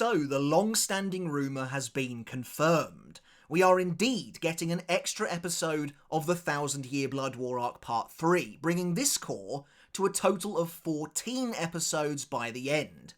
So the long-standing rumour has been confirmed. We are indeed getting an extra episode of the 1000-Year Blood War Arc Part 3, bringing this core to a total of 14 episodes by the end.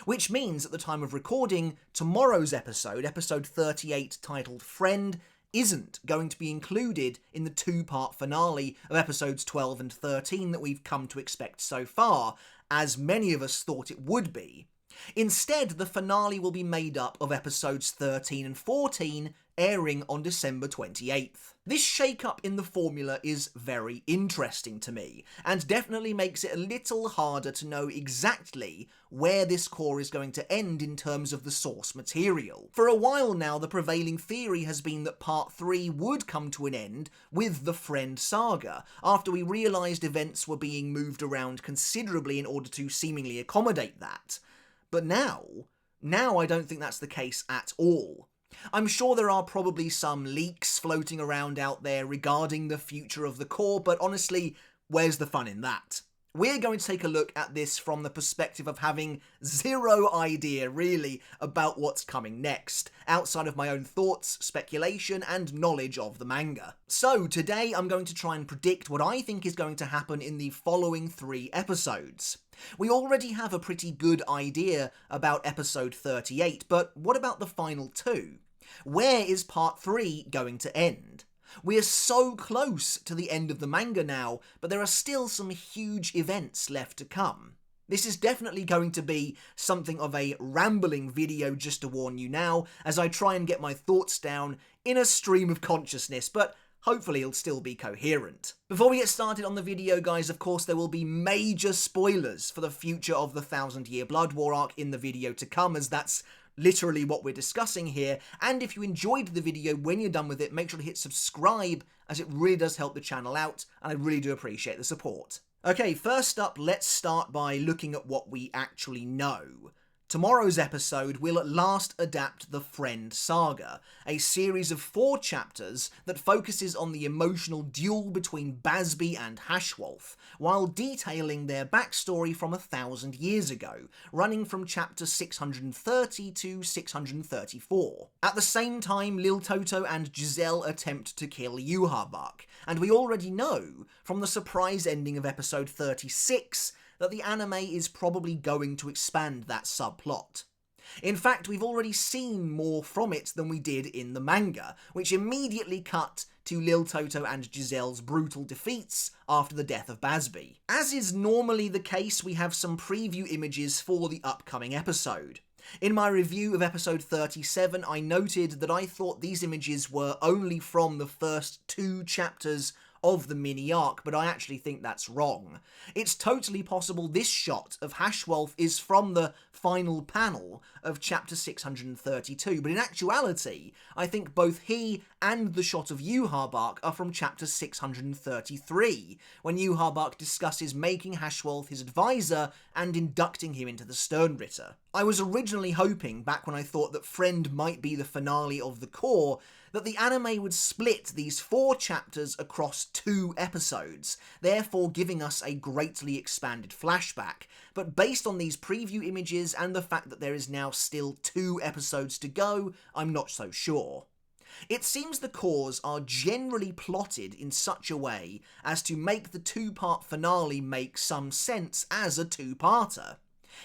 Which means at the time of recording, tomorrow's episode, episode 38 titled Friend, isn't going to be included in the two-part finale of episodes 12 and 13 that we've come to expect so far, as many of us thought it would be. Instead, the finale will be made up of episodes 13 and 14, airing on December 28th. This shake-up in the formula is very interesting to me, and definitely makes it a little harder to know exactly where this core is going to end in terms of the source material. For a while now, the prevailing theory has been that Part 3 would come to an end with the Friend saga, after we realised events were being moved around considerably in order to seemingly accommodate that. But now I don't think that's the case at all. I'm sure there are probably some leaks floating around out there regarding the future of the core, but honestly, where's the fun in that? We're going to take a look at this from the perspective of having zero idea, really, about what's coming next, outside of my own thoughts, speculation, and knowledge of the manga. So, today I'm going to try and predict what I think is going to happen in the following 3 episodes. We already have a pretty good idea about episode 38, but what about the final 2? Where is part 3 going to end? We are so close to the end of the manga now, but there are still some huge events left to come. This is definitely going to be something of a rambling video, just to warn you now, as I try and get my thoughts down in a stream of consciousness, but hopefully it'll still be coherent. Before we get started on the video, guys, of course there will be major spoilers for the future of the 1000-Year Blood War arc in the video to come, as that's literally what we're discussing here. And if you enjoyed the video, when you're done with it, make sure to hit subscribe, as it really does help the channel out, and I really do appreciate the support. Okay, first up, let's start by looking at what we actually know. Tomorrow's episode will at last adapt the Friend saga, a series of 4 chapters that focuses on the emotional duel between Basby and Hashwolf, while detailing their backstory from 1,000 years ago, running from chapter 630 to 634. At the same time, Lil Toto and Giselle attempt to kill Yhwach, and we already know from the surprise ending of episode 36 that the anime is probably going to expand that subplot. In fact, we've already seen more from it than we did in the manga, which immediately cut to Lil Toto and Giselle's brutal defeats after the death of Basby. As is normally the case, we have some preview images for the upcoming episode. In my review of episode 37, I noted that I thought these images were only from the first 2 chapters of the mini-arc, but I actually think that's wrong. It's totally possible this shot of Hashwolf is from the final panel of chapter 632, but in actuality, I think both he and the shot of Yhwach are from chapter 633, when Yhwach discusses making Hashwolf his advisor and inducting him into the sternritter. I was originally hoping, back when I thought that Friend might be the finale of the core, that the anime would split these 4 chapters across 2 episodes, therefore giving us a greatly expanded flashback. But based on these preview images and the fact that there is now still 2 episodes to go, I'm not so sure. It seems the cores are generally plotted in such a way as to make the 2-part finale make some sense as a 2-parter.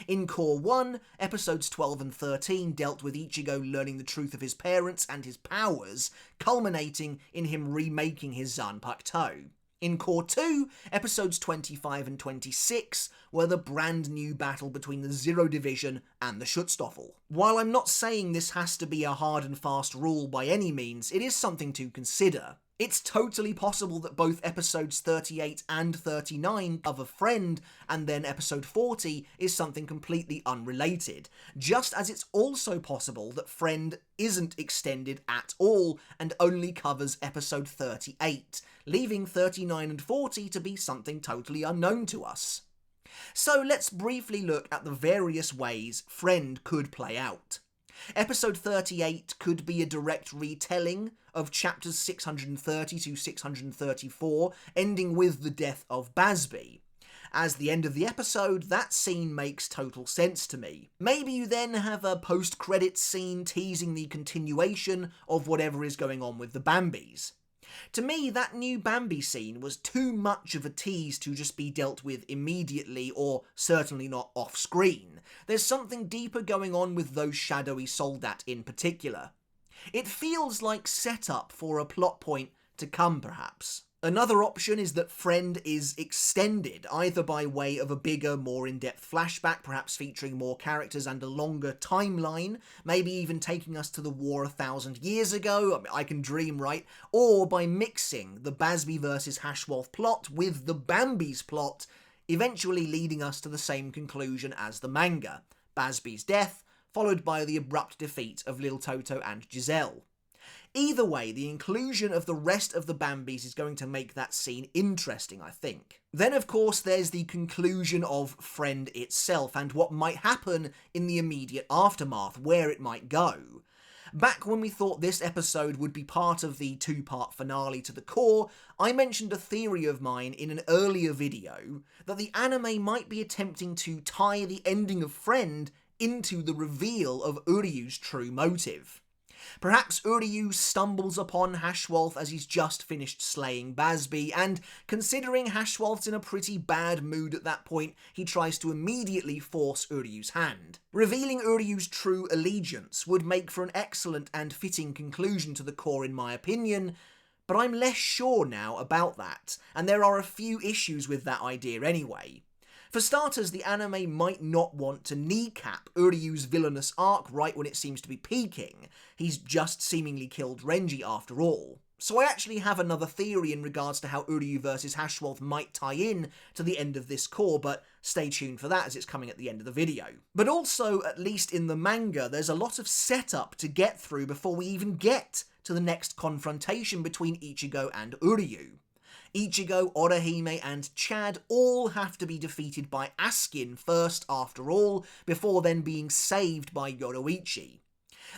In Core 1, episodes 12 and 13 dealt with Ichigo learning the truth of his parents and his powers, culminating in him remaking his Zanpakuto. In Core 2, episodes 25 and 26 were the brand new battle between the Zero Division and the Schutzstaffel. While I'm not saying this has to be a hard and fast rule by any means, it is something to consider. It's totally possible that both episodes 38 and 39 cover Friend, and then episode 40 is something completely unrelated, just as it's also possible that Friend isn't extended at all and only covers episode 38, leaving 39 and 40 to be something totally unknown to us. So let's briefly look at the various ways Friend could play out. Episode 38 could be a direct retelling of chapters 630 to 634, ending with the death of Basby. As the end of the episode, that scene makes total sense to me. Maybe you then have a post-credits scene teasing the continuation of whatever is going on with the Bambis. To me, that new Bambi scene was too much of a tease to just be dealt with immediately, or certainly not off-screen. There's something deeper going on with those shadowy soldat in particular. It feels like setup for a plot point to come, perhaps. Another option is that Friend is extended, either by way of a bigger, more in-depth flashback, perhaps featuring more characters and a longer timeline, maybe even taking us to the war 1,000 years ago, I can dream, right? Or by mixing the Basby versus Hashwolf plot with the Bambi's plot, eventually leading us to the same conclusion as the manga, Basby's death, followed by the abrupt defeat of Lil Toto and Giselle. Either way, the inclusion of the rest of the Bambis is going to make that scene interesting, I think. Then, of course, there's the conclusion of Friend itself, and what might happen in the immediate aftermath, where it might go. Back when we thought this episode would be part of the two-part finale to the Cour, I mentioned a theory of mine in an earlier video that the anime might be attempting to tie the ending of Friend into the reveal of Uryū's true motive. Perhaps Uryū stumbles upon Hashwolf as he's just finished slaying Basby, and considering Hashwolf's in a pretty bad mood at that point, he tries to immediately force Uryū's hand. Revealing Uryū's true allegiance would make for an excellent and fitting conclusion to the Cour in my opinion, but I'm less sure now about that, and there are a few issues with that idea anyway. For starters, the anime might not want to kneecap Uryū's villainous arc right when it seems to be peaking. He's just seemingly killed Renji after all. So I actually have another theory in regards to how Uryū versus Hashwolf might tie in to the end of this Cour, but stay tuned for that as it's coming at the end of the video. But also, at least in the manga, there's a lot of setup to get through before we even get to the next confrontation between Ichigo and Uryū. Ichigo, Orihime and Chad all have to be defeated by Askin first after all, before then being saved by Yoruichi.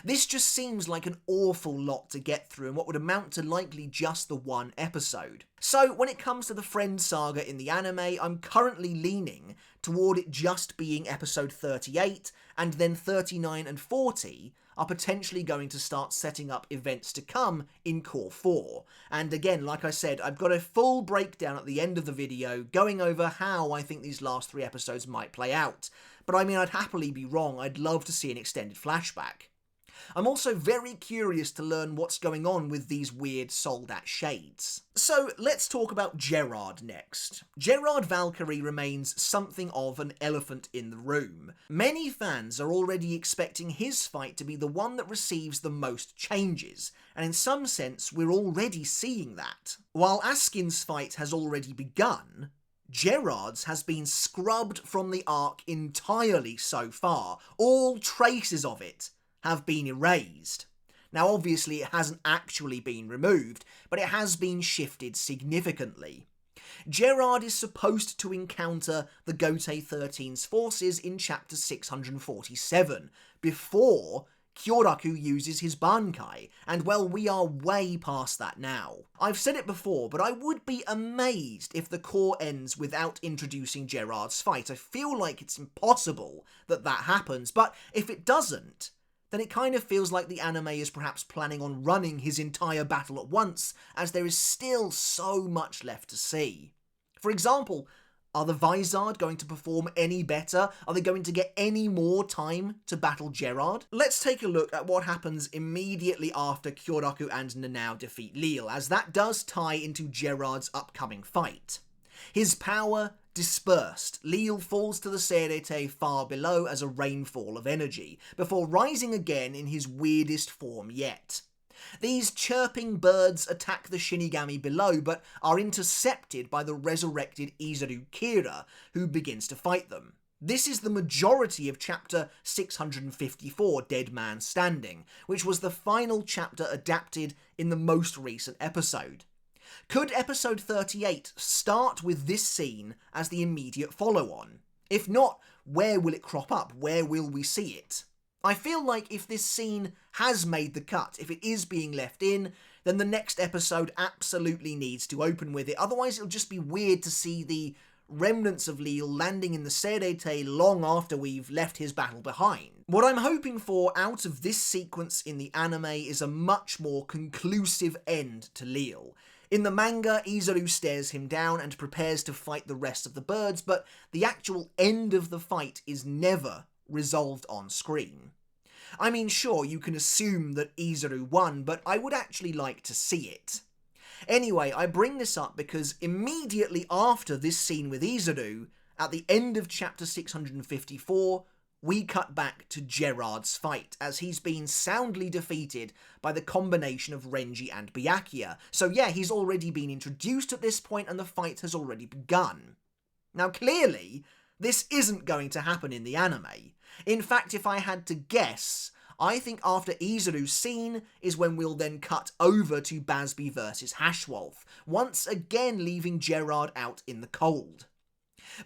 This just seems like an awful lot to get through in what would amount to likely just the one episode. So when it comes to the Friend saga in the anime, I'm currently leaning toward it just being episode 38, and then 39 and 40 are potentially going to start setting up events to come in Cour 4. And again, like I said, I've got a full breakdown at the end of the video going over how I think these last 3 episodes might play out. But I mean, I'd happily be wrong. I'd love to see an extended flashback. I'm also very curious to learn what's going on with these weird soldat shades. So let's talk about Gerard next. Gerard Valkyrie remains something of an elephant in the room. Many fans are already expecting his fight to be the one that receives the most changes, and in some sense we're already seeing that. While Askin's fight has already begun, Gerard's has been scrubbed from the arc entirely so far. All traces of it have been erased. Now obviously it hasn't actually been removed, but it has been shifted significantly. Gerard is supposed to encounter the Gotei 13's forces in chapter 647, before Kyoraku uses his bankai, and well, we are way past that now. I've said it before, but I would be amazed if the Cour ends without introducing Gerard's fight. I feel like it's impossible that that happens, but if it doesn't, then it kind of feels like the anime is perhaps planning on running his entire battle at once, as there is still so much left to see. For example, are the Vizard going to perform any better? Are they going to get any more time to battle Gerard? Let's take a look at what happens immediately after Kyoraku and Nanao defeat Lille, as that does tie into Gerard's upcoming fight. His power dispersed, Lille falls to the Serete far below as a rainfall of energy, before rising again in his weirdest form yet. These chirping birds attack the Shinigami below, but are intercepted by the resurrected Izuru Kira, who begins to fight them. This is the majority of chapter 654, Dead Man Standing, which was the final chapter adapted in the most recent episode. Could episode 38 start with this scene as the immediate follow-on? If not, where will it crop up? Where will we see it? I feel like if this scene has made the cut, if it is being left in, then the next episode absolutely needs to open with it. Otherwise it'll just be weird to see the remnants of Leal landing in the Serete long after we've left his battle behind. What I'm hoping for out of this sequence in the anime is a much more conclusive end to Leal. In the manga, Izuru stares him down and prepares to fight the rest of the birds, but the actual end of the fight is never resolved on screen. I mean, sure, you can assume that Izuru won, but I would actually like to see it. Anyway, I bring this up because immediately after this scene with Izuru, at the end of chapter 654, we cut back to Gerard's fight, as he's been soundly defeated by the combination of Renji and Byakuya. So yeah, he's already been introduced at this point and the fight has already begun. Now clearly, this isn't going to happen in the anime. In fact, if I had to guess, I think after Izuru's scene is when we'll then cut over to Basby versus Hashwolf, once again leaving Gerard out in the cold.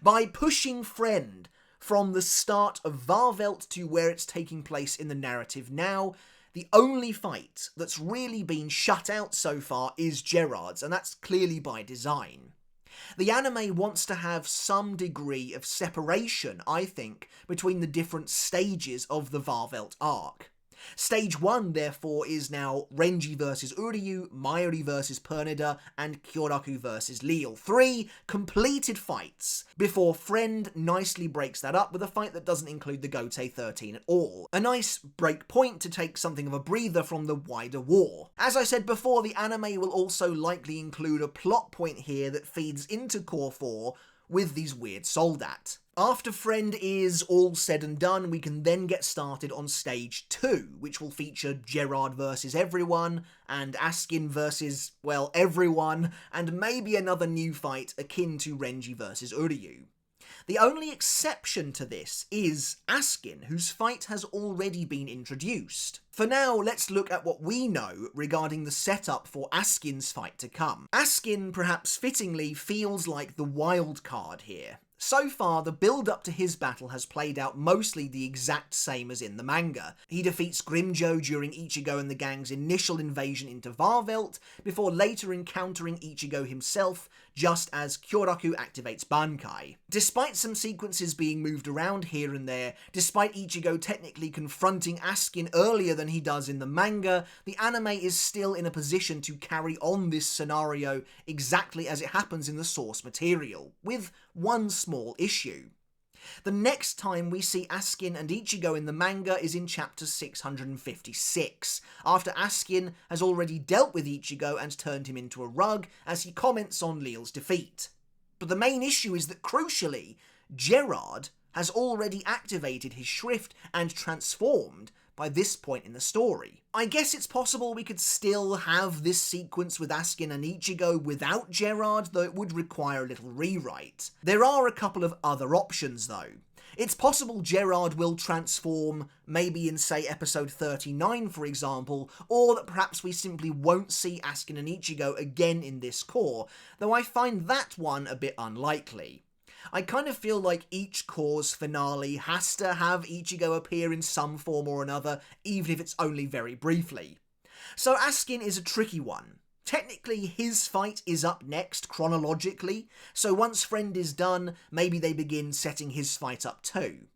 By pushing Friend from the start of Varvelt to where it's taking place in the narrative now, the only fight that's really been shut out so far is Gerard's, and that's clearly by design. The anime wants to have some degree of separation, I think, between the different stages of the Varvelt arc. Stage 1, therefore, is now Renji vs Uryū, Mayuri vs Pernida, and Kyoraku vs Leal. 3 completed fights, before Friend nicely breaks that up with a fight that doesn't include the Gotei 13 at all. A nice break point to take something of a breather from the wider war. As I said before, the anime will also likely include a plot point here that feeds into Cour 4 with these weird soldat. After Friend is all said and done, we can then get started on Stage 2, which will feature Gerard versus everyone, and Askin versus, well, everyone, and maybe another new fight akin to Renji versus Uryū. The only exception to this is Askin, whose fight has already been introduced. For now, let's look at what we know regarding the setup for Askin's fight to come. Askin, perhaps fittingly, feels like the wild card here. So far, the build-up to his battle has played out mostly the exact same as in the manga. He defeats Grimmjow during Ichigo and the gang's initial invasion into Varvelt, before later encountering Ichigo himself, just as Kyoraku activates Bankai. Despite some sequences being moved around here and there, despite Ichigo technically confronting Askin earlier than he does in the manga, the anime is still in a position to carry on this scenario exactly as it happens in the source material, with one small issue. The next time we see Askin and Ichigo in the manga is in chapter 656, after Askin has already dealt with Ichigo and turned him into a rug as he comments on Leal's defeat. But the main issue is that, crucially, Gerard has already activated his Shrift and transformed by this point in the story. I guess it's possible we could still have this sequence with Askin and Ichigo without Gerard, though it would require a little rewrite. There are a couple of other options though. It's possible Gerard will transform, maybe in say episode 39 for example, or that perhaps we simply won't see Askin and Ichigo again in this Cour, though I find that one a bit unlikely. I kind of feel like each Cour's finale has to have Ichigo appear in some form or another, even if it's only very briefly. So Askin is a tricky one. Technically, his fight is up next, chronologically, so once Friend is done, maybe they begin setting his fight up too.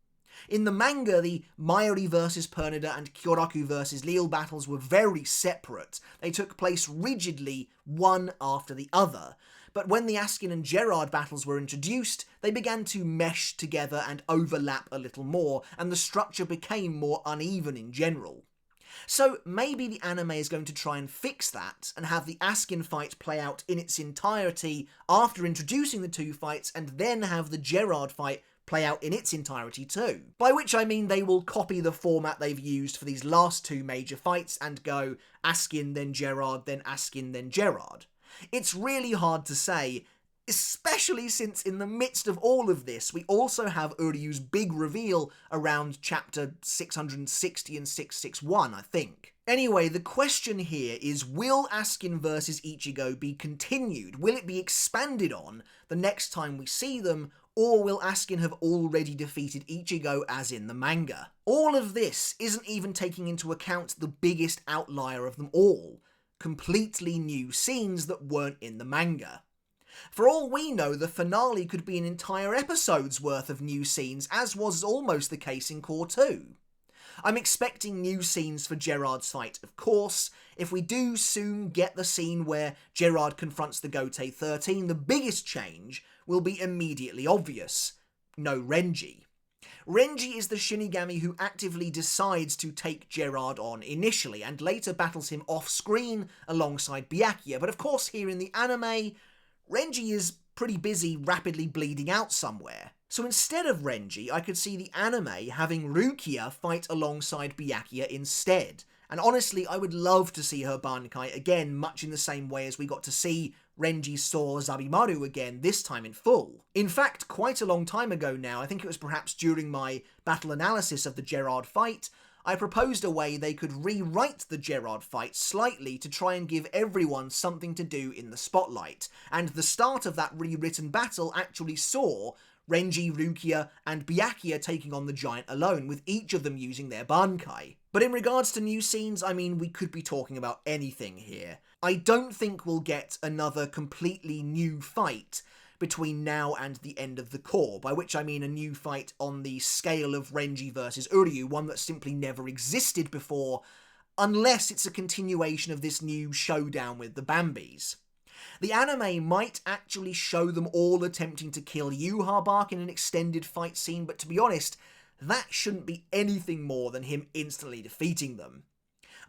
In the manga, the Mayuri vs Pernida and Kyoraku vs Leal battles were very separate. They took place rigidly, one after the other. But when the Askin and Gerard battles were introduced, they began to mesh together and overlap a little more, and the structure became more uneven in general. So maybe the anime is going to try and fix that, and have the Askin fight play out in its entirety after introducing the two fights, and then have the Gerard fight play out in its entirety too. By which I mean they will copy the format they've used for these last two major fights and go Askin, then Gerard, then Askin, then Gerard. It's really hard to say, especially since in the midst of all of this, we also have Uryū's big reveal around chapter 660 and 661, I think. Anyway, the question here is, will Askin vs Ichigo be continued? Will it be expanded on the next time we see them, or will Askin have already defeated Ichigo as in the manga? All of this isn't even taking into account the biggest outlier of them all, completely new scenes that weren't in the manga. For all we know, the finale could be an entire episode's worth of new scenes, as was almost the case in Cour 2. I'm expecting new scenes for Gerard's fight, of course. If we do soon get the scene where Gerard confronts the Gotei 13, the biggest change will be immediately obvious. No Renji. Renji is the Shinigami who actively decides to take Gerard on initially, and later battles him off-screen alongside Byakuya, but of course here in the anime, Renji is pretty busy rapidly bleeding out somewhere. So instead of Renji, I could see the anime having Rukia fight alongside Byakuya instead. And honestly, I would love to see her bankai again, much in the same way as we got to see Renji's Sora Zabimaru again, this time in full. In fact, quite a long time ago now, I think it was perhaps during my battle analysis of the Gerard fight, I proposed a way they could rewrite the Gerard fight slightly to try and give everyone something to do in the spotlight. And the start of that rewritten battle actually saw Renji, Rukia, and Byakuya taking on the giant alone, with each of them using their bankai. But in regards to new scenes, I mean, we could be talking about anything here. I don't think we'll get another completely new fight between now and the end of the Cour, by which I mean a new fight on the scale of Renji versus Uryū, one that simply never existed before, unless it's a continuation of this new showdown with the Bambis. The anime might actually show them all attempting to kill Yhwach in an extended fight scene, but to be honest, that shouldn't be anything more than him instantly defeating them.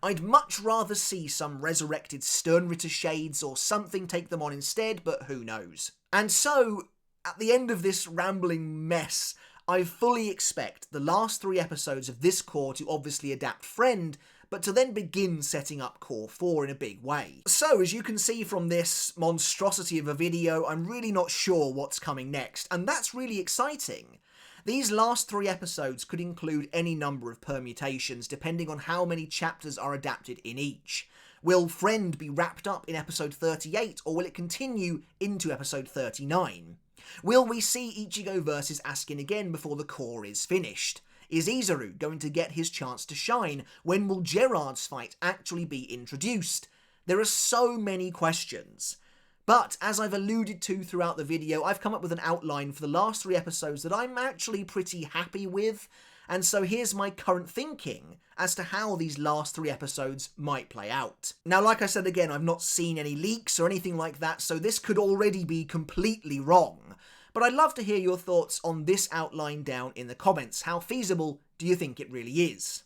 I'd much rather see some resurrected sternritter shades or something take them on instead, but who knows. And so, at the end of this rambling mess, I fully expect the last 3 episodes of this Cour to obviously adapt Friend, but to then begin setting up Cour 4 in a big way. So, as you can see from this monstrosity of a video, I'm really not sure what's coming next, and that's really exciting. These last 3 episodes could include any number of permutations, depending on how many chapters are adapted in each. Will Friend be wrapped up in episode 38, or will it continue into episode 39? Will we see Ichigo versus Askin again before the Cour is finished? Is Uryū going to get his chance to shine? When will Gerard's fight actually be introduced? There are so many questions. But, as I've alluded to throughout the video, I've come up with an outline for the last 3 episodes that I'm actually pretty happy with, and so here's my current thinking as to how these last 3 episodes might play out. Now, like I said again, I've not seen any leaks or anything like that, so this could already be completely wrong. But I'd love to hear your thoughts on this outline down in the comments. How feasible do you think it really is?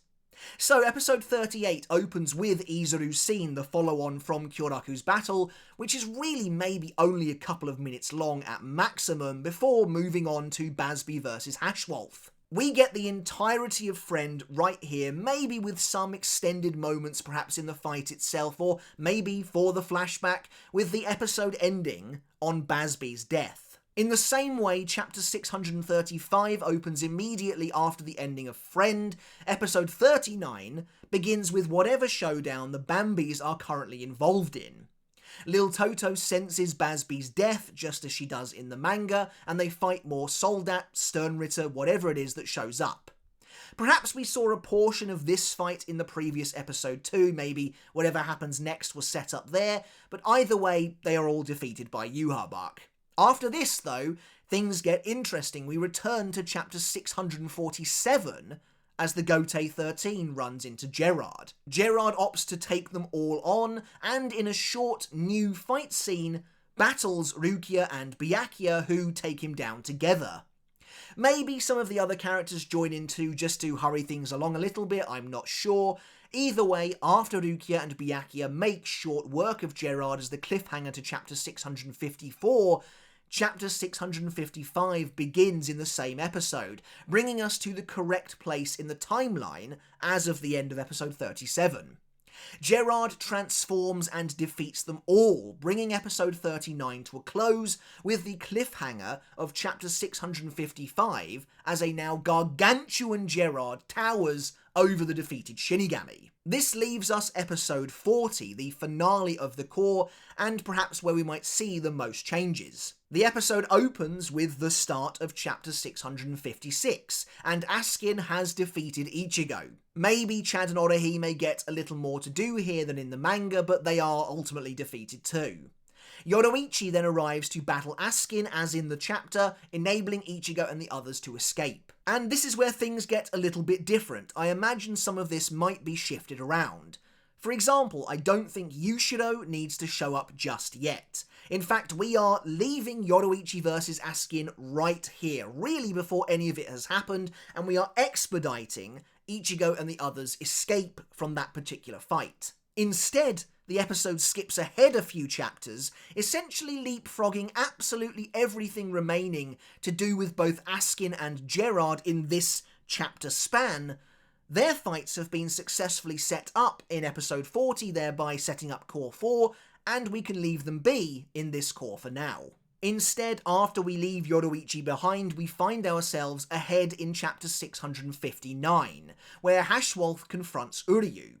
So, episode 38 opens with Uryū's scene, the follow-on from Kyoraku's battle, which is really maybe only a couple of minutes long at maximum, before moving on to Bazby versus Hashwolf. We get the entirety of Friend right here, maybe with some extended moments perhaps in the fight itself, or maybe for the flashback, with the episode ending on Bazby's death. In the same way, chapter 635 opens immediately after the ending of Friend, episode 39 begins with whatever showdown the Bambis are currently involved in. Lil Toto senses Bazby's death, just as she does in the manga, and they fight more Soldat, Sternritter, whatever it is that shows up. Perhaps we saw a portion of this fight in the previous episode too, maybe whatever happens next was set up there, but either way, they are all defeated by Yhwach. After this, though, things get interesting. We return to chapter 647 as the Gotei 13 runs into Gerard. Gerard opts to take them all on, and in a short new fight scene, battles Rukia and Byakuya, who take him down together. Maybe some of the other characters join in too, just to hurry things along a little bit, I'm not sure. Either way, after Rukia and Byakuya make short work of Gerard as the cliffhanger to chapter 654, chapter 655 begins in the same episode, bringing us to the correct place in the timeline as of the end of episode 37. Gerard transforms and defeats them all, bringing episode 39 to a close with the cliffhanger of chapter 655 as a now gargantuan Gerard towers over the defeated Shinigami. This leaves us episode 40, the finale of the Cour, and perhaps where we might see the most changes. The episode opens with the start of chapter 656, and Askin has defeated Ichigo. Maybe Chad and Orihime get a little more to do here than in the manga, but they are ultimately defeated too. Yoruichi then arrives to battle Askin as in the chapter, enabling Ichigo and the others to escape. And this is where things get a little bit different. I imagine some of this might be shifted around. For example, I don't think Yushiro needs to show up just yet. In fact, we are leaving Yoruichi versus Askin right here, really before any of it has happened, and we are expediting Ichigo and the others' escape from that particular fight. Instead, the episode skips ahead a few chapters, essentially leapfrogging absolutely everything remaining to do with both Askin and Gerard in this chapter span. Their fights have been successfully set up in episode 40, thereby setting up Cour 4, and we can leave them be in this Cour for now. Instead, after we leave Yoruichi behind, we find ourselves ahead in chapter 659, where Hashwolf confronts Uryū.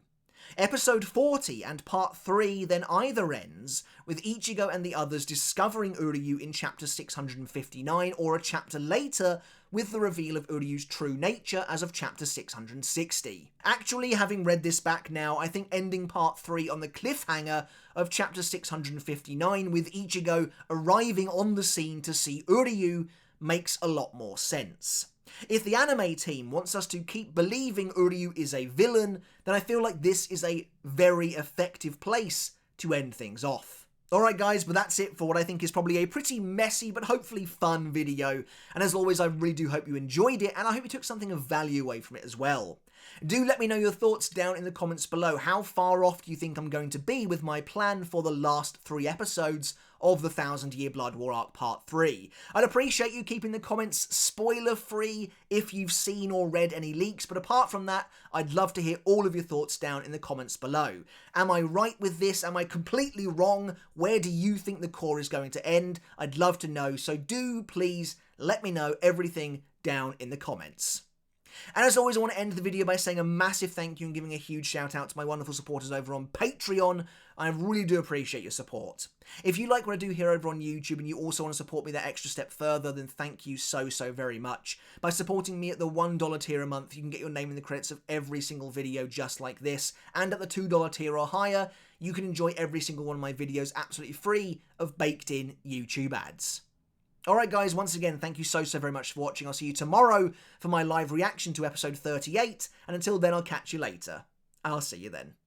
Episode 40 and part 3 then either ends with Ichigo and the others discovering Uryū in chapter 659, or a chapter later with the reveal of Uryū's true nature as of chapter 660. Actually, having read this back now, I think ending part 3 on the cliffhanger of chapter 659 with Ichigo arriving on the scene to see Uryū makes a lot more sense. If the anime team wants us to keep believing Uryū is a villain, then I feel like this is a very effective place to end things off. Alright guys, but that's it for what I think is probably a pretty messy but hopefully fun video, and as always I really do hope you enjoyed it, and I hope you took something of value away from it as well. Do let me know your thoughts down in the comments below. How far off do you think I'm going to be with my plan for the last 3 episodes of the 1000 Year Blood War Arc Part 3? I'd appreciate you keeping the comments spoiler-free if you've seen or read any leaks, but apart from that, I'd love to hear all of your thoughts down in the comments below. Am I right with this? Am I completely wrong? Where do you think the Cour is going to end? I'd love to know, so do please let me know everything down in the comments. And as always, I want to end the video by saying a massive thank you and giving a huge shout out to my wonderful supporters over on Patreon. I really do appreciate your support. If you like what I do here over on YouTube and you also want to support me that extra step further, then thank you so very much. By supporting me at the $1 tier a month, you can get your name in the credits of every single video just like this, and at the $2 tier or higher, you can enjoy every single one of my videos absolutely free of baked-in YouTube ads. Alright guys, once again, thank you so very much for watching. I'll see you tomorrow for my live reaction to episode 38, and until then I'll catch you later. I'll see you then.